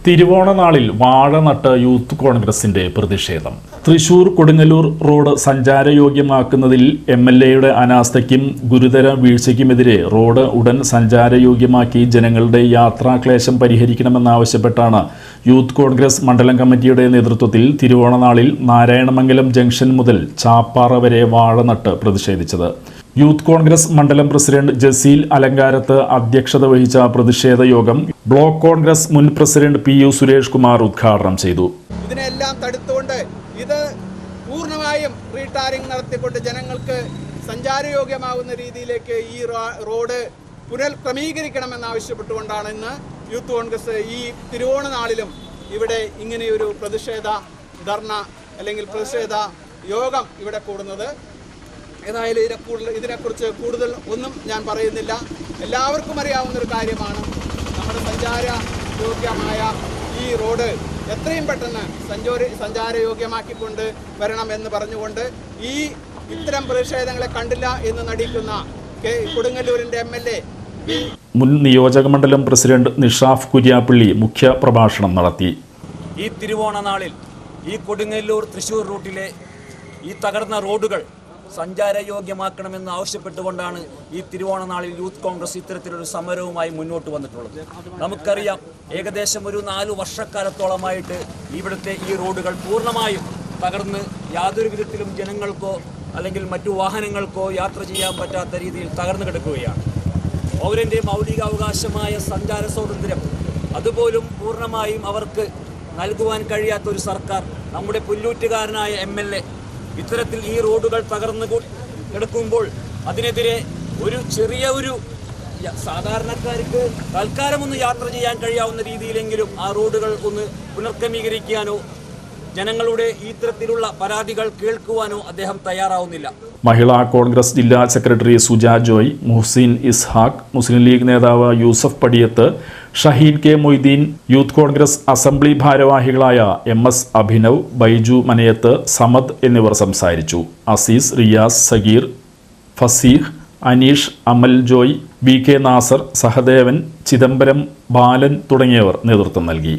തിരുവോണനാളിൽ വാഴ നട്ട് യൂത്ത് കോൺഗ്രസിന്റെ പ്രതിഷേധം. തൃശൂർ കൊടുങ്ങല്ലൂർ റോഡ് സഞ്ചാരയോഗ്യമാക്കുന്നതിൽ എംഎൽഎയുടെ അനാസ്ഥയ്ക്കും ഗുരുതര വീഴ്ചയ്ക്കുമെതിരെ റോഡ് ഉടൻ സഞ്ചാരയോഗ്യമാക്കി ജനങ്ങളുടെ യാത്രാക്ലേശം പരിഹരിക്കണമെന്നാവശ്യപ്പെട്ടാണ് യൂത്ത് കോൺഗ്രസ് മണ്ഡലം കമ്മിറ്റിയുടെ നേതൃത്വത്തിൽ തിരുവോണനാളിൽ നാരായണമംഗലം ജംഗ്ഷൻ മുതൽ ചാപ്പാറ വരെ വാഴ നട്ട് പ്രതിഷേധിച്ചത്. യൂത്ത് കോൺഗ്രസ് മണ്ഡലം പ്രസിഡന്റ് ജസീൽ അലങ്കാരത്ത് അധ്യക്ഷത വഹിച്ച പ്രതിഷേധ യോഗം ബ്ലോക്ക് കോൺഗ്രസ് മുൻ president P U Suresh Kumar ഉദ്ഘാടനം ചെയ്തു. ഇതിനെല്ലാം തടുത്തുകൊണ്ട് ഇത് പൂർണ്ണമായും റീടാറിംഗ് നടത്തിക്കൊണ്ട് ജനങ്ങൾക്ക് സഞ്ചാരയോഗ്യമാകുന്ന രീതിയിലേക്ക് ഈ റോഡ് പുനഃക്രമീകരിക്കണമെന്നാവശ്യപ്പെട്ടുകൊണ്ടാണ് ഇന്ന് യൂത്ത് കോൺഗ്രസ് ഈ തിരുവോണ നാളിലും ഇവിടെ ഇങ്ങനെയൊരു പ്രതിഷേധ ധർണ അല്ലെങ്കിൽ പ്രതിഷേധ യോഗം ഇവിടെ കൂടുന്നത്. ഏതായാലും ഇതിനെക്കുറിച്ച് കൂടുതൽ ഒന്നും ഞാൻ പറയുന്നില്ല. എല്ലാവർക്കും അറിയാവുന്നൊരു കാര്യമാണ്. നമ്മുടെ സഞ്ചാരയോഗ്യമായ ഈ റോഡ് എത്രയും പെട്ടെന്ന് സഞ്ചാരയോഗ്യമാക്കിക്കൊണ്ട് വരണമെന്ന് പറഞ്ഞുകൊണ്ട് ഇത്തരം പ്രതിഷേധങ്ങളെ കണ്ടില്ല എന്ന് നടിക്കുന്ന കൊടുങ്ങല്ലൂരിൻ്റെ MLA മുൻ നിയോജക മണ്ഡലം പ്രസിഡന്റ് നിഷാഫ് കുര്യാപ്പള്ളി മുഖ്യ പ്രഭാഷണം നടത്തി. ഈ തിരുവോണ നാളിൽ ഈ കൊടുങ്ങല്ലൂർ തൃശ്ശൂർ റൂട്ടിലെ ഈ തകർന്ന റോഡുകൾ സഞ്ചാരയോഗ്യമാക്കണമെന്ന് ആവശ്യപ്പെട്ടുകൊണ്ടാണ് ഈ തിരുവോണ നാളിൽ യൂത്ത് കോൺഗ്രസ് ഇത്തരത്തിലൊരു സമരവുമായി മുന്നോട്ട് വന്നിട്ടുള്ളത്. നമുക്കറിയാം, ഏകദേശം ഒരു 4 വർഷക്കാലത്തോളമായിട്ട് ഇവിടുത്തെ ഈ റോഡുകൾ പൂർണ്ണമായും തകർന്ന് യാതൊരു വിധത്തിലും ജനങ്ങൾക്കോ അല്ലെങ്കിൽ മറ്റു വാഹനങ്ങൾക്കോ യാത്ര ചെയ്യാൻ പറ്റാത്ത രീതിയിൽ തകർന്നു കിടക്കുകയാണ്. പൗരൻ്റെ മൗലികാവകാശമായ സഞ്ചാര സ്വാതന്ത്ര്യം അതുപോലും പൂർണ്ണമായും അവർക്ക് നൽകുവാൻ കഴിയാത്തൊരു സർക്കാർ, നമ്മുടെ പുല്ലൂറ്റുകാരനായ MLA ഇത്തരത്തിൽ ഈ റോഡുകൾ തകർന്നു കിടക്കുമ്പോൾ അതിനെതിരെ ഒരു സാധാരണക്കാർക്ക് തൽക്കാലം യാത്ര ചെയ്യാൻ കഴിയാവുന്ന രീതിയിലെങ്കിലും ആ റോഡുകൾ ഒന്ന് പുനഃക്രമീകരിക്കാനോ ജനങ്ങളുടെ ഇത്തരത്തിലുള്ള പരാതികൾ കേൾക്കുവാനോ അദ്ദേഹം തയ്യാറാവുന്നില്ല. മഹിളാ കോൺഗ്രസ് ജില്ലാ സെക്രട്ടറി സുജ ജോയ്, മുഹ്സിൻ ഇസ്ഹാഖ്, മുസ്ലിം ലീഗ് നേതാവ് യൂസഫ് പടിയത്ത്, ഷഹീൻ കെ മൊയ്തീൻ, യൂത്ത് കോൺഗ്രസ് അസംബ്ലി ഭാരവാഹികളായ MS അഭിനവ്, ബൈജു മനയത്ത്, സമദ് എന്നിവർ സംസാരിച്ചു. അസീസ്, റിയാസ്, സഗീർ, ഫസീഹ്, അനീഷ്, അമൽ ജോയ്, BK നാസർ, സഹദേവൻ, ചിദംബരം, ബാലൻ തുടങ്ങിയവർ നേതൃത്വം നൽകി.